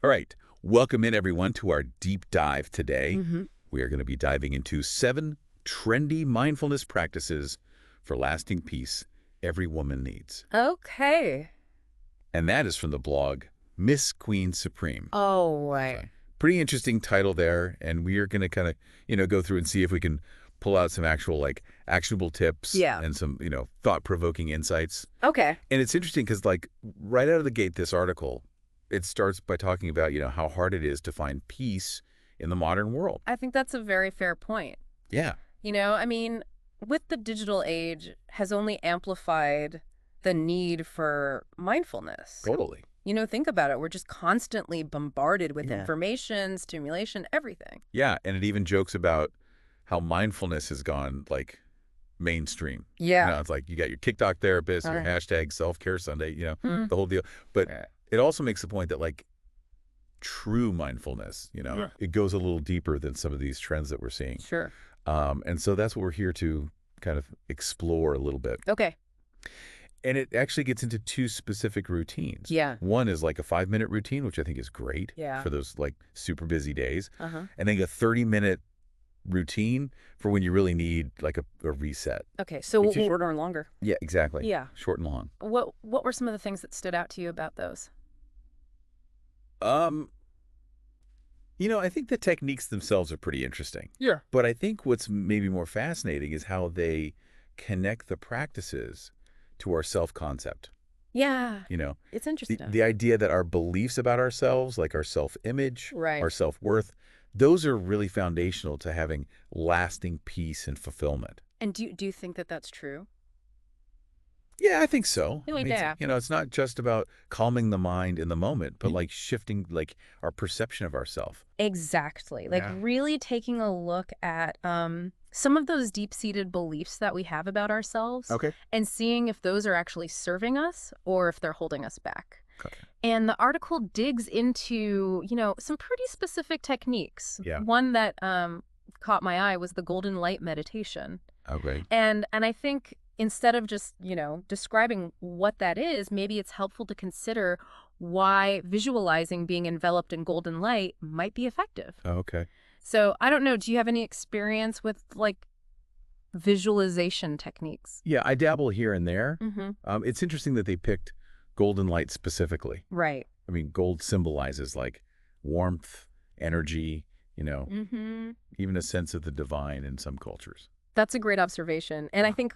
All right. Welcome in, everyone, to our deep dive today. Mm-hmm. We are going to be diving into 7 trendy mindfulness practices for lasting peace every woman needs. Okay. And that is from the blog Miss Queen Supreme. Oh, So, right. pretty interesting title there. And we are going to kind of, go through and see if we can pull out some actual, actionable tips Yeah. and some, thought-provoking insights. Okay. And it's interesting because, right out of the gate, this article, it starts by talking about, how hard it is to find peace in the modern world. I think that's a very fair point. Yeah. With the digital age has only amplified the need for mindfulness. Totally. Think about it. We're just constantly bombarded with Yeah. information, stimulation, everything. Yeah, and it even jokes about how mindfulness has gone, mainstream. Yeah. It's like you got your TikTok therapist, your Right. hashtag self-care Sunday, Mhm. the whole deal. But Right. it also makes the point that, true mindfulness, Yeah. it goes a little deeper than some of these trends that we're seeing. Sure. And so that's what we're here to kind of explore a little bit. Okay. And it actually gets into 2 specific routines. Yeah. One is a 5-minute routine, which I think is great Yeah. for those super busy days. Uh-huh. And then a 30-minute routine for when you really need a reset. Okay. So Which is- shorter and longer. Yeah, exactly. Yeah. Short and long. What were some of the things that stood out to you about those? I think the techniques themselves are pretty interesting. Yeah. But I think what's maybe more fascinating is how they connect the practices to our self-concept. Yeah. It's The, interesting. the idea that our beliefs about ourselves, like our self-image, Right. our self-worth, those are really foundational to having lasting peace and fulfillment. And do you think that that's true? Yeah, I think so. Yeah, It's, it's not just about calming the mind in the moment, but shifting our perception of ourselves. Exactly. Yeah. Really taking a look at some of those deep-seated beliefs that we have about ourselves Okay. and seeing if those are actually serving us or if they're holding us back. Okay. And the article digs into, some pretty specific techniques. Yeah. One that caught my eye was the golden light meditation. Okay. And I think instead of just, describing what that is, maybe it's helpful to consider why visualizing being enveloped in golden light might be effective. Okay. So I don't know, do you have any experience with visualization techniques? Yeah, I dabble here and there. Mm-hmm. It's interesting that they picked golden light specifically. Right. I mean, gold symbolizes warmth, energy, Mm-hmm. even a sense of the divine in some cultures. That's a great observation. And I think,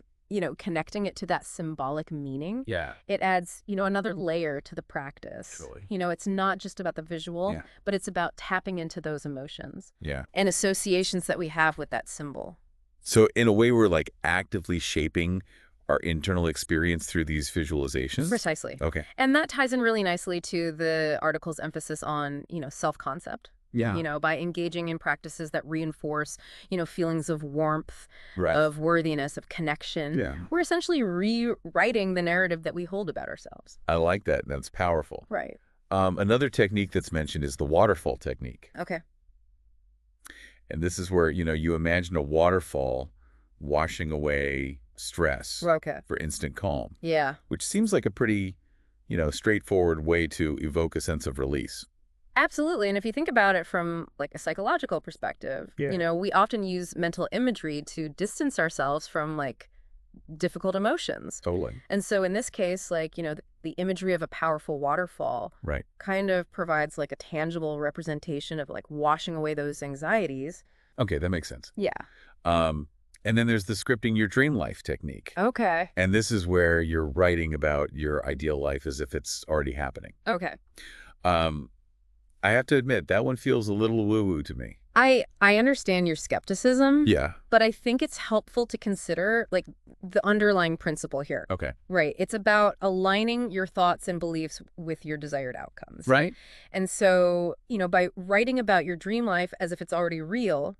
connecting it to that symbolic meaning, Yeah. it adds, another layer to the practice. Totally. It's not just about the visual, Yeah. but it's about tapping into those emotions Yeah. and associations that we have with that symbol. So in a way, we're actively shaping our internal experience through these visualizations. Precisely. Okay. And that ties in really nicely to the article's emphasis on, self-concept. Yeah. By engaging in practices that reinforce, feelings of warmth, Right. of worthiness, of connection. Yeah. We're essentially rewriting the narrative that we hold about ourselves. I like that. That's powerful. Right. Another technique that's mentioned is the waterfall technique. Okay. And this is where, you imagine a waterfall washing away stress Okay. for instant calm, Yeah. which seems like a pretty, straightforward way to evoke a sense of release. Absolutely. And if you think about it from a psychological perspective, Yeah. we often use mental imagery to distance ourselves from difficult emotions. Totally. And so in this case, the imagery of a powerful waterfall Right. kind of provides a tangible representation of washing away those anxieties. Okay, that makes sense. Yeah. And then there's the scripting your dream life technique. Okay. And this is where you're writing about your ideal life as if it's already happening. Okay. I have to admit, that one feels a little woo-woo to me. I understand your skepticism. Yeah. But I think it's helpful to consider the underlying principle here. Okay. Right. It's about aligning your thoughts and beliefs with your desired outcomes. Right? And so, by writing about your dream life as if it's already real,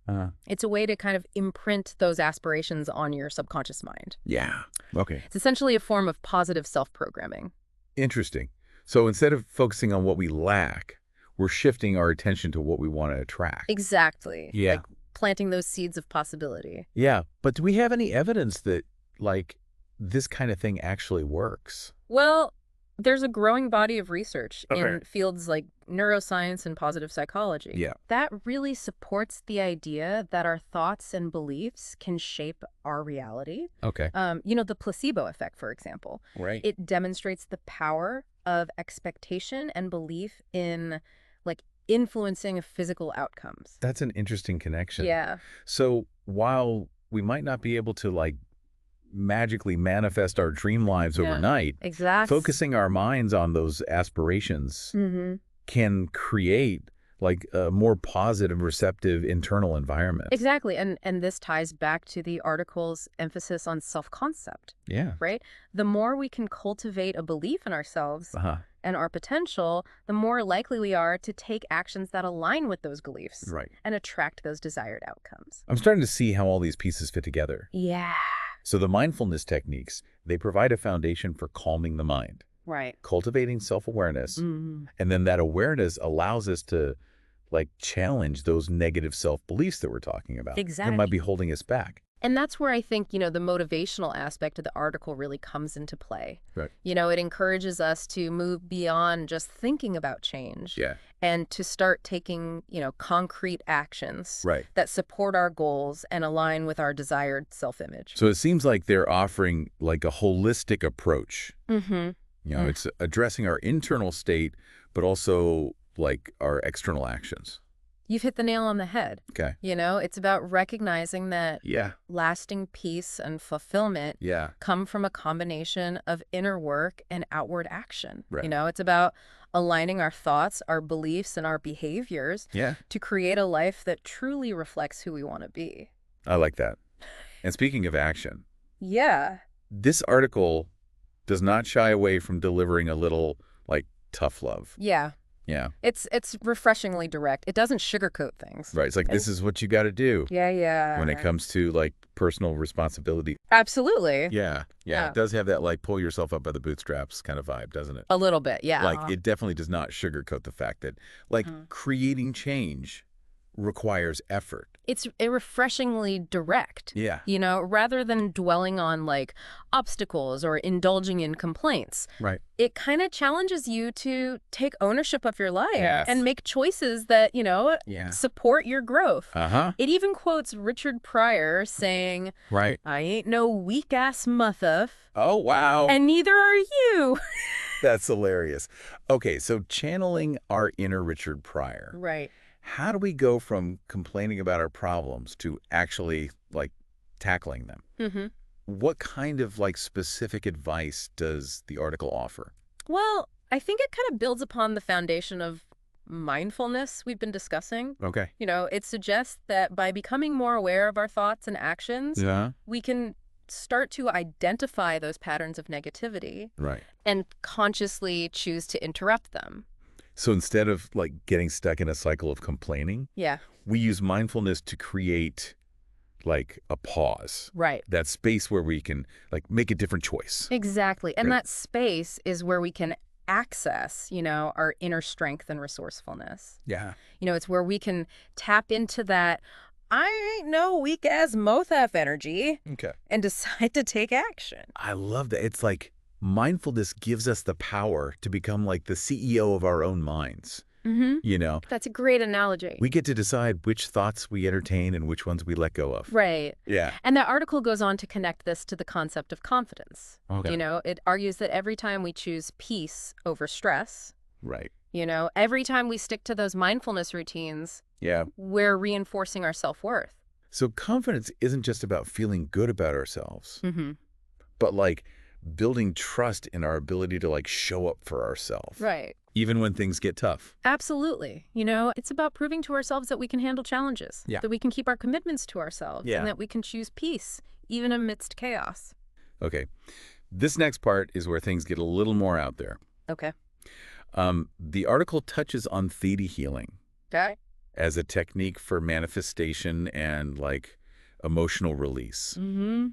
it's a way to kind of imprint those aspirations on your subconscious mind. Yeah. Okay. It's essentially a form of positive self-programming. Interesting. So instead of focusing on what we lack, we're shifting our attention to what we want to attract. Exactly. Yeah. Planting those seeds of possibility. Yeah. But do we have any evidence that, this kind of thing actually works? Well, There's a growing body of research Okay. in fields like neuroscience and positive psychology Yeah. that really supports the idea that our thoughts and beliefs can shape our reality. Okay. The placebo effect, for example. Right. It demonstrates the power of expectation and belief in, like, influencing physical outcomes. That's an interesting connection. Yeah. So while we might not be able to like magically manifest our dream lives Yeah. overnight, Exactly. focusing our minds on those aspirations Mm-hmm. can create like a more positive, receptive internal environment. Exactly. And this ties back to the article's emphasis on self-concept, Yeah. right? The more we can cultivate a belief in ourselves Uh-huh. and our potential, the more likely we are to take actions that align with those beliefs Right. and attract those desired outcomes. I'm starting to see how all these pieces fit together. Yeah. So the mindfulness techniques, they provide a foundation for calming the mind, Right. cultivating self-awareness, Mm-hmm. and then that awareness allows us to like challenge those negative self-beliefs that we're talking about. That might be Exactly. holding us back. And that's where I think, the motivational aspect of the article really comes into play. Right. It encourages us to move beyond just thinking about change Yeah. and to start taking, concrete actions Right. that support our goals and align with our desired self-image. So it seems like they're offering like a holistic approach. Mm-hmm. It's addressing our internal state, but also like our external actions. You've hit the nail on the head. Okay. It's about recognizing that Yeah. lasting peace and fulfillment Yeah. come from a combination of inner work and outward action. Right. It's about aligning our thoughts, our beliefs, and our behaviors Yeah. to create a life that truly reflects who we want to be. I like that. And speaking of action, Yeah. this article does not shy away from delivering a little like tough love. Yeah. Yeah. It's refreshingly direct. It doesn't sugarcoat things. Right. It's like, this is what you got to do Yeah. when it comes to like personal responsibility. Absolutely. Yeah. Yeah. It does have that like pull yourself up by the bootstraps kind of vibe, doesn't it? A little bit, yeah. Like it definitely does not sugarcoat the fact that like creating change requires effort. It's refreshingly direct. Yeah. Rather than dwelling on like obstacles or indulging in complaints. Right. It kind of challenges you to take ownership of your life Yes. and make choices that, Yeah. support your growth. Uh-huh. It even quotes Richard Pryor saying, Right. "I ain't no weak-ass mother, Oh, wow. and neither are you." That's hilarious. Okay, so channeling our inner Richard Pryor. Right. How do we go from complaining about our problems to actually like tackling them? Mm-hmm. What kind of like specific advice does the article offer? Well, I think it kind of builds upon the foundation of mindfulness we've been discussing. Okay. It suggests that by becoming more aware of our thoughts and actions, Yeah. we can start to identify those patterns of negativity Right. and consciously choose to interrupt them. So instead of like getting stuck in a cycle of complaining, Yeah. we use mindfulness to create like a pause. Right. That space where we can like make a different choice. Exactly. And Right. that space is where we can access, our inner strength and resourcefulness. Yeah. It's where we can tap into that I ain't no weak-ass mothaf energy Okay. and decide to take action. I love that. It's like mindfulness gives us the power to become like the CEO of our own minds. Mm-hmm. That's a great analogy. We get to decide which thoughts we entertain and which ones we let go of. Right. Yeah. And that article goes on to connect this to the concept of confidence. Okay. It argues that every time we choose peace over stress, Right. every time we stick to those mindfulness routines, Yeah. we're reinforcing our self-worth. So confidence isn't just about feeling good about ourselves, Mm-hmm. but like building trust in our ability to like show up for ourselves. Right. Even when things get tough. Absolutely. It's about proving to ourselves that we can handle challenges, Yeah. that we can keep our commitments to ourselves, Yeah. and that we can choose peace, even amidst chaos. Okay. This next part is where things get a little more out there. Okay. The article touches on theta healing Okay. as a technique for manifestation and like emotional release. Mm-hmm.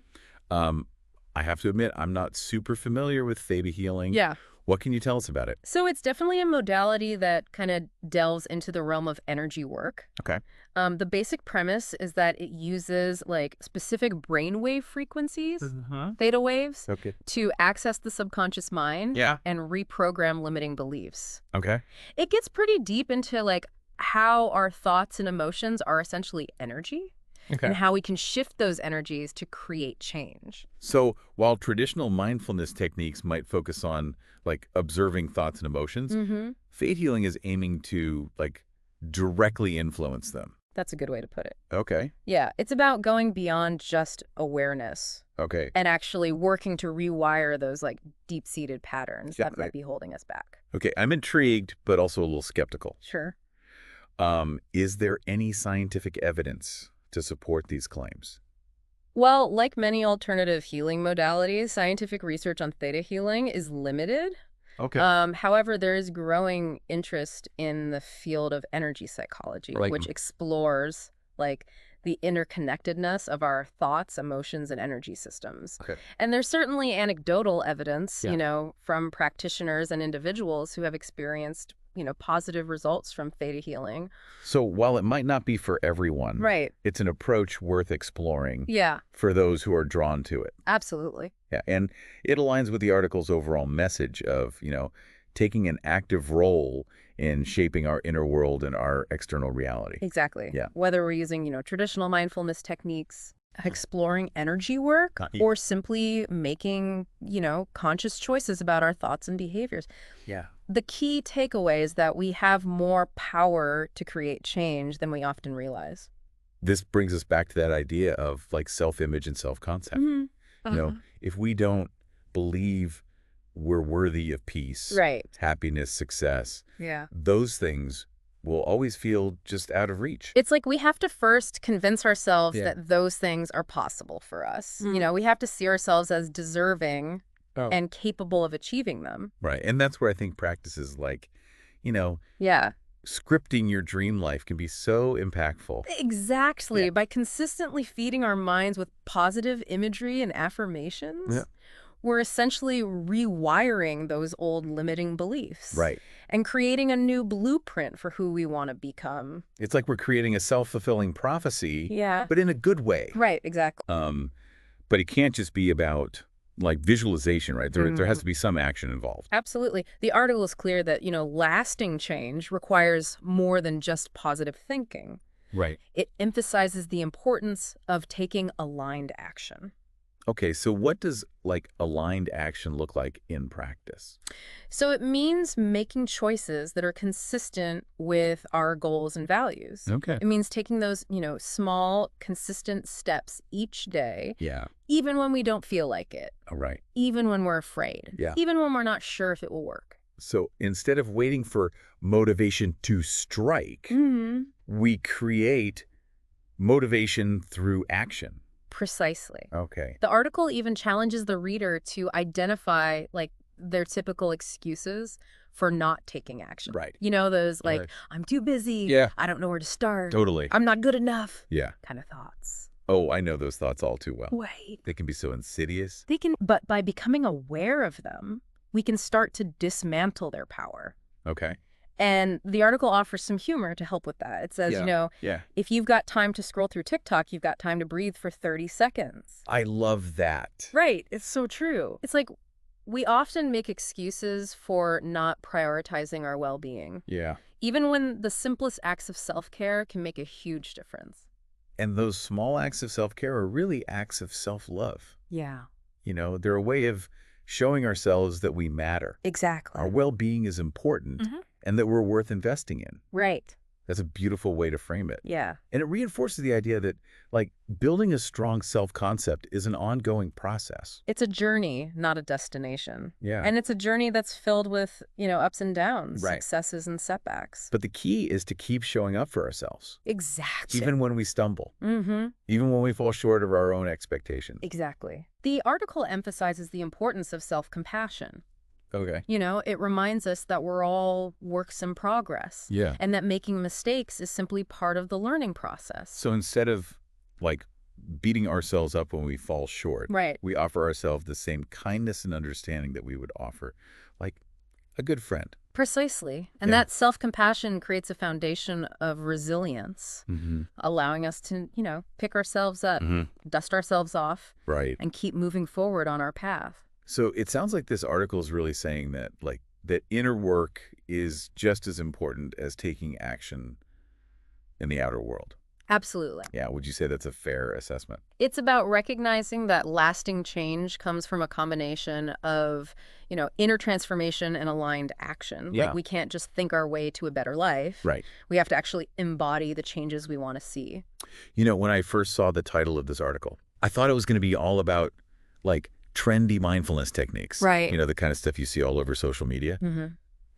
I have to admit, I'm not super familiar with theta healing. Yeah. What can you tell us about it? So it's definitely a modality that kind of delves into the realm of energy work. Okay. The basic premise is that it uses like specific brainwave frequencies, Uh-huh. theta waves, Okay. to access the subconscious mind Yeah. and reprogram limiting beliefs. Okay. It gets pretty deep into like how our thoughts and emotions are essentially energy Okay. and how we can shift those energies to create change. So while traditional mindfulness techniques might focus on like observing thoughts and emotions, Mm-hmm. fate healing is aiming to like directly influence them. That's a good way to put it. Okay. Yeah, it's about going beyond just awareness Okay. and actually working to rewire those like deep-seated patterns that Got might it. be holding us back. Okay. I'm intrigued, but also a little skeptical. Sure. Is there any scientific evidence to support these claims? Well, like many alternative healing modalities, scientific research on theta healing is limited. Okay. However, there is growing interest in the field of energy psychology, Right. which explores like the interconnectedness of our thoughts, emotions, and energy systems. Okay. And there's certainly anecdotal evidence, Yeah. from practitioners and individuals who have experienced, positive results from theta healing. So while it might not be for everyone, Right. it's an approach worth exploring Yeah, for those who are drawn to it. absolutely. Yeah, and it aligns with the article's overall message of, taking an active role in shaping our inner world and our external reality. Exactly. Yeah. Whether we're using, traditional mindfulness techniques, exploring energy work, or simply making, conscious choices about our thoughts and behaviors. Yeah. The key takeaway is that we have more power to create change than we often realize. This brings us back to that idea of like self-image and self-concept. If we don't believe we're worthy of peace, Right. happiness, success, Yeah. those things will always feel just out of reach. It's like we have to first convince ourselves Yeah. that those things are possible for us. We have to see ourselves as deserving and capable of achieving them. Right. And that's where I think practices like, Yeah. scripting your dream life can be so impactful. Exactly. Yeah. By consistently feeding our minds with positive imagery and affirmations, Yeah. we're essentially rewiring those old limiting beliefs. Right. And creating a new blueprint for who we want to become. It's like we're creating a self-fulfilling prophecy, Yeah. but in a good way. Right, exactly. But it can't just be about like visualization, right? There has to be some action involved. Absolutely. The article is clear that, lasting change requires more than just positive thinking. Right. It emphasizes the importance of taking aligned action. Okay, so what does like aligned action look like in practice? So it means making choices that are consistent with our goals and values. Okay. It means taking those, small, consistent steps each day, Yeah. even when we don't feel like it, All right. even when we're afraid, Yeah. even when we're not sure if it will work. So instead of waiting for motivation to strike, we create motivation through action. Precisely. Okay. The article even challenges the reader to identify, like, their typical excuses for not taking action. Right. Those like, Right. I'm too busy. Yeah. I don't know where to start. Totally. I'm not good enough. Yeah. Kind of thoughts. Oh, I know those thoughts all too well. Wait. They can be so insidious. But by becoming aware of them, we can start to dismantle their power. Okay. And the article offers some humor to help with that. It says, Yeah. if you've got time to scroll through TikTok, you've got time to breathe for 30 seconds. I love that. Right. It's so true. It's like we often make excuses for not prioritizing our well-being, Yeah. even when the simplest acts of self-care can make a huge difference. And those small acts of self-care are really acts of self-love. Yeah. They're a way of showing ourselves that we matter. Exactly. Our well-being is important and that we're worth investing in. Right. That's a beautiful way to frame it. Yeah. And it reinforces the idea that, like, building a strong self-concept is an ongoing process. It's a journey, not a destination. Yeah. And it's a journey that's filled with, ups and downs, Right. successes and setbacks. But the key is to keep showing up for ourselves, Exactly. even when we stumble, Mm-hmm. even when we fall short of our own expectations. Exactly. The article emphasizes the importance of self-compassion. Okay. It reminds us that we're all works in progress. Yeah. And that making mistakes is simply part of the learning process. So instead of, like, beating ourselves up when we fall short, Right. we offer ourselves the same kindness and understanding that we would offer, like, a good friend. Precisely. And Yeah. that self-compassion creates a foundation of resilience, allowing us to, pick ourselves up, dust ourselves off, Right. and keep moving forward on our path. So it sounds like this article is really saying that, like, that inner work is just as important as taking action in the outer world. Absolutely. Yeah, would you say that's a fair assessment? It's about recognizing that lasting change comes from a combination of, inner transformation and aligned action. Yeah. Like, we can't just think our way to a better life. Right. We have to actually embody the changes we want to see. When I first saw the title of this article, I thought it was going to be all about, like, trendy mindfulness techniques. Right. The kind of stuff you see all over social media.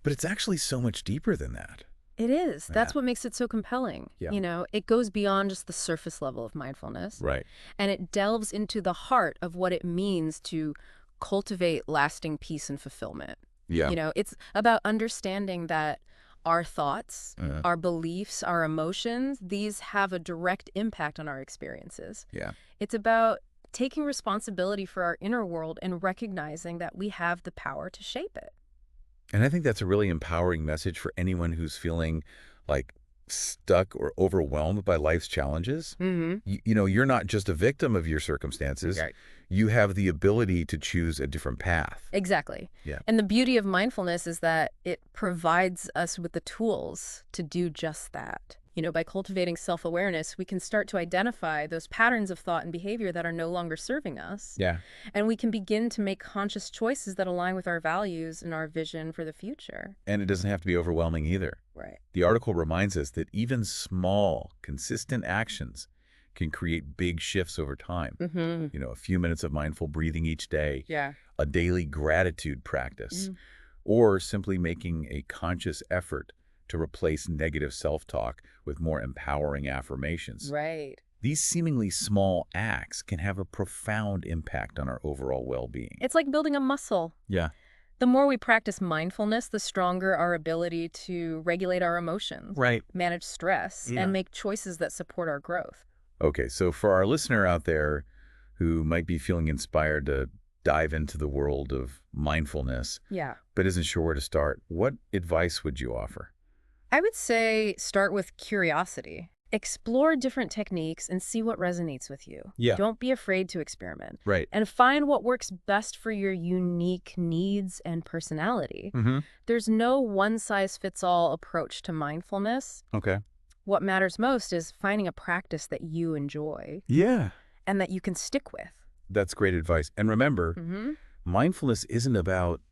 But it's actually so much deeper than that. It is. That's what makes it so compelling. Yeah. It goes beyond just the surface level of mindfulness. Right. And it delves into the heart of what it means to cultivate lasting peace and fulfillment. Yeah. It's about understanding that our thoughts, our beliefs, our emotions, these have a direct impact on our experiences. Yeah. It's about taking responsibility for our inner world and recognizing that we have the power to shape it. And I think that's a really empowering message for anyone who's feeling like stuck or overwhelmed by life's challenges. You're not just a victim of your circumstances. Right. You have the ability to choose a different path. Exactly. Yeah. And the beauty of mindfulness is that it provides us with the tools to do just that. By cultivating self-awareness, we can start to identify those patterns of thought and behavior that are no longer serving us. Yeah. And we can begin to make conscious choices that align with our values and our vision for the future. And it doesn't have to be overwhelming either. Right. The article reminds us that even small, consistent actions can create big shifts over time. A few minutes of mindful breathing each day, Yeah. a daily gratitude practice, or simply making a conscious effort to replace negative self-talk with more empowering affirmations. Right. These seemingly small acts can have a profound impact on our overall well-being. It's like building a muscle. Yeah. The more we practice mindfulness, the stronger our ability to regulate our emotions, Right. manage stress, Yeah. and make choices that support our growth. Okay, so for our listener out there who might be feeling inspired to dive into the world of mindfulness, Yeah. but isn't sure where to start, what advice would you offer? I would say start with curiosity. Explore different techniques and see what resonates with you. Yeah. Don't be afraid to experiment. Right. And find what works best for your unique needs and personality. There's no one-size-fits-all approach to mindfulness. Okay. What matters most is finding a practice that you enjoy Yeah. and that you can stick with. That's great advice. And remember, mindfulness isn't about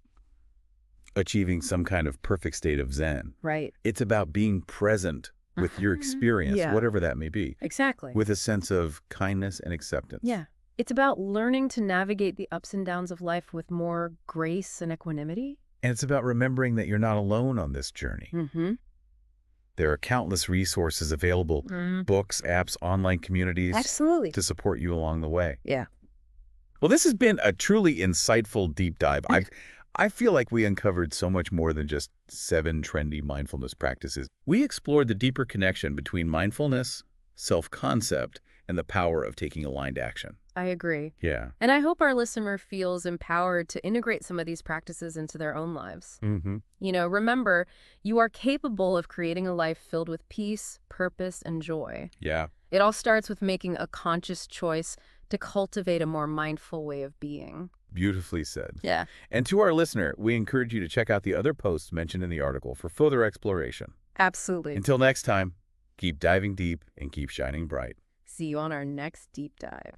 achieving some kind of perfect state of Zen. Right. It's about being present with your experience, Yeah. whatever that may be, Exactly. with a sense of kindness and acceptance. Yeah. It's about learning to navigate the ups and downs of life with more grace and equanimity. And it's about remembering that you're not alone on this journey. There are countless resources available, books, apps, online communities, Absolutely. to support you along the way. Yeah. Well, this has been a truly insightful deep dive. I feel like we uncovered so much more than just 7 trendy mindfulness practices. We explored the deeper connection between mindfulness, self-concept, and the power of taking aligned action. I agree. Yeah. And I hope our listener feels empowered to integrate some of these practices into their own lives. Remember, you are capable of creating a life filled with peace, purpose, and joy. Yeah. It all starts with making a conscious choice to cultivate a more mindful way of being. Beautifully said. Yeah. And to our listener, we encourage you to check out the other posts mentioned in the article for further exploration. Absolutely. Until next time, keep diving deep and keep shining bright. See you on our next deep dive.